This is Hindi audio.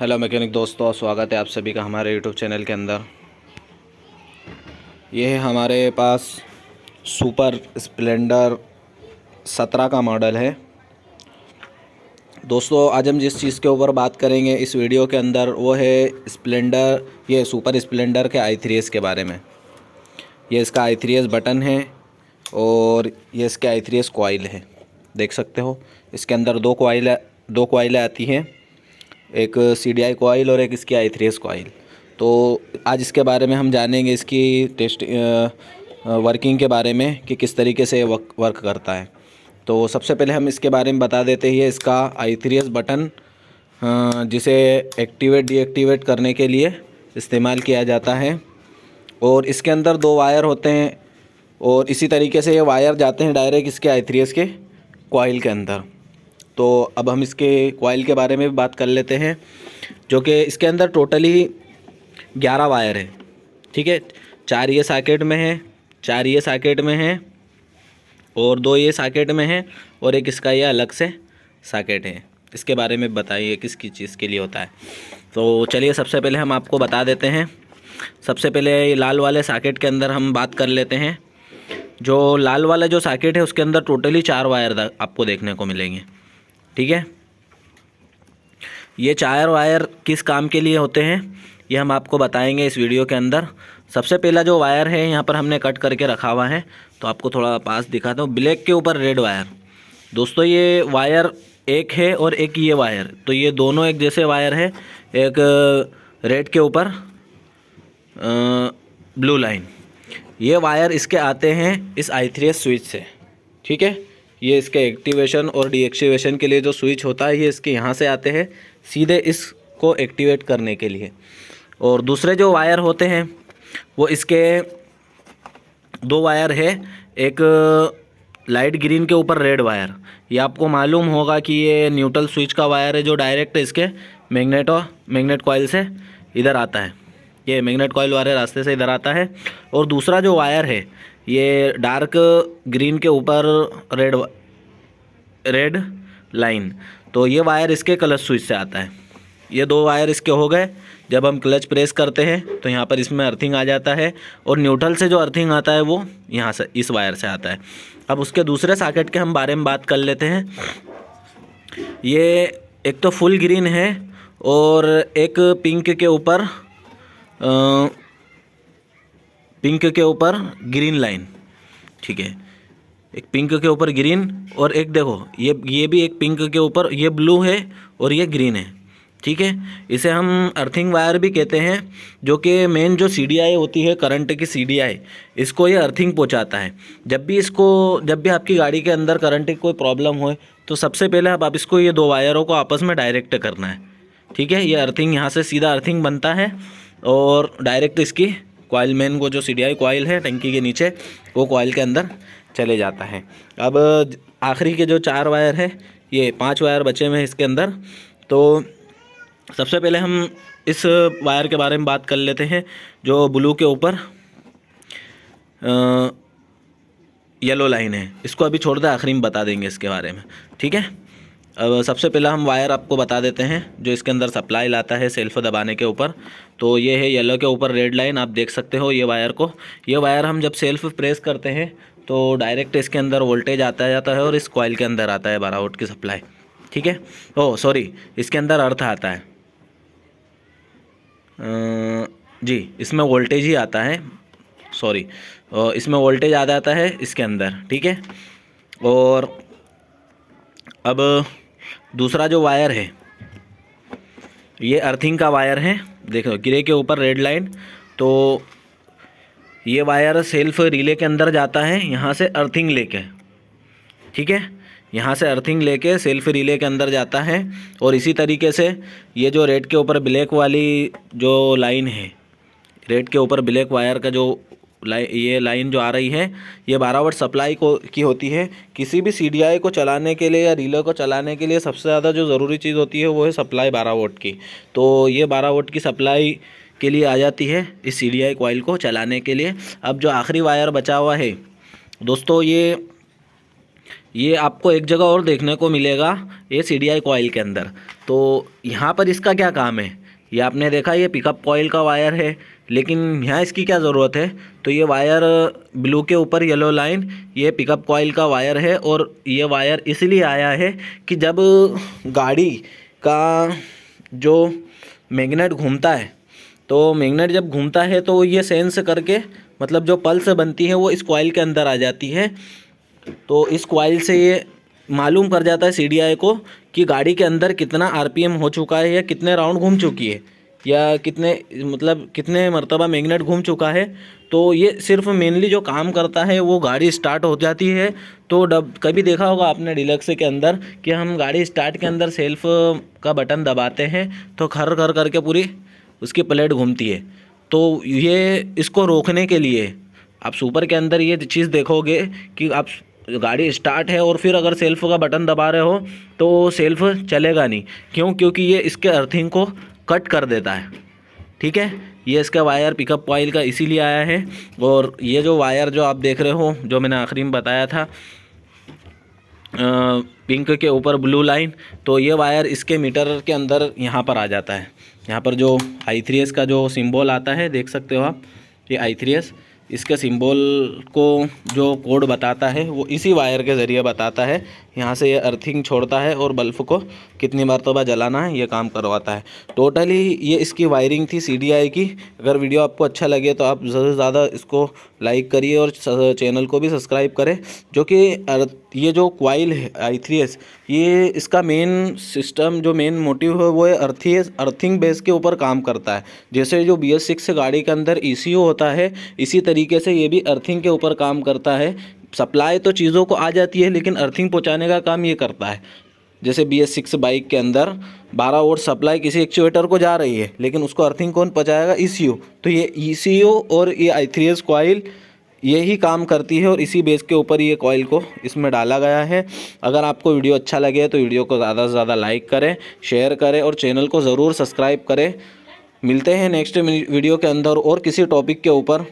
हेलो मैकेनिक दोस्तों, स्वागत है आप सभी का हमारे यूट्यूब चैनल के अंदर। ये है हमारे पास सुपर स्प्लेंडर 17 का मॉडल है। दोस्तों आज हम जिस चीज़ के ऊपर बात करेंगे इस वीडियो के अंदर वो है ये सुपर स्प्लेंडर के i3s के बारे में। ये इसका i3s बटन है और ये इसके i3s कॉइल है। देख सकते हो इसके अंदर दो कॉइलें आती हैं, एक CDI कॉइल और एक इसकी i3s कॉइल। तो आज इसके बारे में हम जानेंगे, इसकी वर्किंग के बारे में कि किस तरीके से वर्क करता है। तो सबसे पहले हम इसके बारे में बता देते हैं। इसका i3s बटन जिसे एक्टिवेट डीएक्टिवेट करने के लिए इस्तेमाल किया जाता है और इसके अंदर दो वायर होते हैं और इसी तरीके से ये वायर जाते हैं डायरेक्ट इसके i3s के कॉइल के अंदर। तो अब हम इसके कॉइल के बारे में भी बात कर लेते हैं, जो कि इसके अंदर टोटली 11 वायर है। ठीक है, 4 ये सॉकेट में है, 4 ये सॉकेट में है और 2 ये सॉकेट में है और एक इसका ये अलग से सॉकेट है। इसके बारे में बताइए किसकी चीज़ के लिए होता है। तो चलिए सबसे पहले हम आपको बता देते हैं। सबसे पहले लाल वाले सॉकेट के अंदर हम बात कर लेते हैं। जो लाल वाला जो सॉकेट है उसके अंदर टोटली 4 वायर आपको देखने को मिलेंगे। ठीक है, ये 4 वायर किस काम के लिए होते हैं ये हम आपको बताएंगे इस वीडियो के अंदर। सबसे पहला जो वायर है यहाँ पर हमने कट करके रखा हुआ है, तो आपको थोड़ा पास दिखाता हूँ। ब्लैक के ऊपर रेड वायर। दोस्तों ये वायर एक है और एक ये वायर, तो ये दोनों एक जैसे वायर है। एक रेड के ऊपर ब्लू लाइन, ये वायर इसके आते हैं इस i3s स्विच से। ठीक है, ये इसके एक्टिवेशन और डीएक्टिवेशन के लिए जो स्विच होता है ये इसके यहाँ से आते हैं सीधे इसको एक्टिवेट करने के लिए। और दूसरे जो वायर होते हैं वो इसके 2 वायर है। एक लाइट ग्रीन के ऊपर रेड वायर, ये आपको मालूम होगा कि ये न्यूट्रल स्विच का वायर है जो डायरेक्ट इसके मैग्नेट कॉइल से इधर आता है। ये मैग्नेट कॉइल वाले रास्ते से इधर आता है। और दूसरा जो वायर है ये डार्क ग्रीन के ऊपर रेड लाइन, तो ये वायर इसके क्लच स्विच से आता है। ये 2 वायर इसके हो गए। जब हम क्लच प्रेस करते हैं तो यहाँ पर इसमें अर्थिंग आ जाता है और न्यूट्रल से जो अर्थिंग आता है वो यहाँ से इस वायर से आता है। अब उसके दूसरे सॉकेट के हम बारे में बात कर लेते हैं। ये एक तो फुल ग्रीन है और एक पिंक के ऊपर ग्रीन लाइन। ठीक है, एक पिंक के ऊपर ग्रीन और एक देखो ये भी एक पिंक के ऊपर, ये ब्लू है और ये ग्रीन है। ठीक है, इसे हम अर्थिंग वायर भी कहते हैं, जो कि मेन जो CDI होती है करंट की CDI, इसको ये अर्थिंग पहुंचाता है। जब भी आपकी गाड़ी के अंदर करंट की कोई प्रॉब्लम हो तो सबसे पहले आप इसको ये 2 वायरों को आपस में डायरेक्ट करना है। ठीक है, ये अर्थिंग यहाँ से सीधा अर्थिंग बनता है और डायरेक्ट इसकी कॉइल मेन को जो CDI कॉइल है टंकी के नीचे वो कॉइल के अंदर चले जाता है। अब आखिरी के जो 4 वायर है, ये 5 वायर बचे हुए हैं इसके अंदर। तो सबसे पहले हम इस वायर के बारे में बात कर लेते हैं जो ब्लू के ऊपर येलो लाइन है। इसको अभी छोड़ दे, आखिरी में बता देंगे इसके बारे में। ठीक है, अब सबसे पहला हम वायर आपको बता देते हैं जो इसके अंदर सप्लाई लाता है सेल्फ दबाने के ऊपर। तो ये है येलो के ऊपर रेड लाइन, आप देख सकते हो ये वायर को। ये वायर हम जब सेल्फ प्रेस करते हैं तो डायरेक्ट इसके अंदर वोल्टेज आता जाता है और इस कॉइल के अंदर आता है 12 वोल्ट की सप्लाई। ठीक है, इसके अंदर अर्थ आता है जी, इसमें वोल्टेज ही आता है, इसमें वोल्टेज आ जाता है इसके अंदर। ठीक है, और अब दूसरा जो वायर है ये अर्थिंग का वायर है। देखो ग्रे के ऊपर रेड लाइन, तो ये वायर सेल्फ रिले के अंदर जाता है यहाँ से अर्थिंग लेके। ठीक है, यहाँ से अर्थिंग लेके सेल्फ रिले के अंदर जाता है और इसी तरीके से ये जो रेड के ऊपर ब्लैक वाली जो लाइन है, रेड के ऊपर ब्लैक वायर का जो ये लाइन जो आ रही है ये 12 वोल्ट सप्लाई की होती है। किसी भी CDI को चलाने के लिए या रिले को चलाने के लिए सबसे ज़्यादा जो ज़रूरी चीज़ होती है वो है सप्लाई 12 वोल्ट की। तो ये 12 वोल्ट की सप्लाई के लिए आ जाती है इस CDI कॉइल को चलाने के लिए। अब जो आखिरी वायर बचा हुआ है दोस्तों, ये आपको एक जगह और देखने को मिलेगा, ये CDI कॉइल के अंदर। तो यहाँ पर इसका क्या काम है, ये आपने देखा ये पिकअप कॉइल का वायर है, लेकिन यहाँ इसकी क्या ज़रूरत है, तो ये वायर ब्लू के ऊपर येलो लाइन, ये पिकअप कॉइल का वायर है। और ये वायर इसलिए आया है कि जब गाड़ी का जो मैग्नेट घूमता है, तो मैग्नेट जब घूमता है तो ये सेंस करके, मतलब जो पल्स बनती है वो इस कॉइल के अंदर आ जाती है। तो इस कॉइल से ये मालूम कर जाता है CDI को कि गाड़ी के अंदर कितना RPM हो चुका है, या कितने राउंड घूम चुकी है, या कितने मरतबा मैग्नेट घूम चुका है। तो ये सिर्फ मेनली जो काम करता है वो गाड़ी स्टार्ट हो जाती है। तो कभी देखा होगा आपने डीलक्स के अंदर कि हम गाड़ी स्टार्ट के अंदर सेल्फ का बटन दबाते हैं तो खर खर करके पूरी उसकी प्लेट घूमती है। तो ये इसको रोकने के लिए आप सुपर के अंदर ये चीज़ देखोगे कि आप गाड़ी स्टार्ट है और फिर अगर सेल्फ का बटन दबा रहे हो तो सेल्फ चलेगा नहीं। क्यों? क्योंकि ये इसके अर्थिंग को कट कर देता है। ठीक है, ये इसका वायर पिकअप कॉइल का इसीलिए आया है। और ये जो वायर जो आप देख रहे हो, जो मैंने आखिरी में बताया था पिंक के ऊपर ब्लू लाइन, तो ये वायर इसके मीटर के अंदर यहाँ पर आ जाता है। यहाँ पर जो i3s का जो सिंबल आता है देख सकते हो आप, ये i3s, इसके सिंबल को जो कोड बताता है वो इसी वायर के ज़रिए बताता है। यहाँ से ये अर्थिंग छोड़ता है और बल्ब को कितनी मरतबा जलाना है ये काम करवाता है। टोटली ये इसकी वायरिंग थी CDI की। अगर वीडियो आपको अच्छा लगे तो आप ज़्यादा से ज़्यादा इसको लाइक करिए और चैनल को भी सब्सक्राइब करें। जो कि ये जो कॉइल है i3s, ये इसका मेन सिस्टम जो मेन मोटिव है वो है अर्थिंग बेस के ऊपर काम करता है। जैसे जो BS6 गाड़ी के अंदर ECU होता है, इसी तरीके से ये भी अर्थिंग के ऊपर काम करता है। सप्लाई तो चीज़ों को आ जाती है, लेकिन अर्थिंग पहुंचाने का काम ये करता है। जैसे BS6 बाइक के अंदर 12 वोल्ट सप्लाई किसी एक्चुएटर को जा रही है, लेकिन उसको अर्थिंग कौन पहुंचाएगा? ECU। तो ये ECU और ये i3s कॉइल यही काम करती है और इसी बेस के ऊपर ये कॉइल को इसमें डाला गया है। अगर आपको वीडियो अच्छा लगे तो वीडियो को ज़्यादा से ज़्यादा लाइक करें, शेयर करें और चैनल को ज़रूर सब्सक्राइब करें। मिलते हैं नेक्स्ट वीडियो के अंदर और किसी टॉपिक के ऊपर।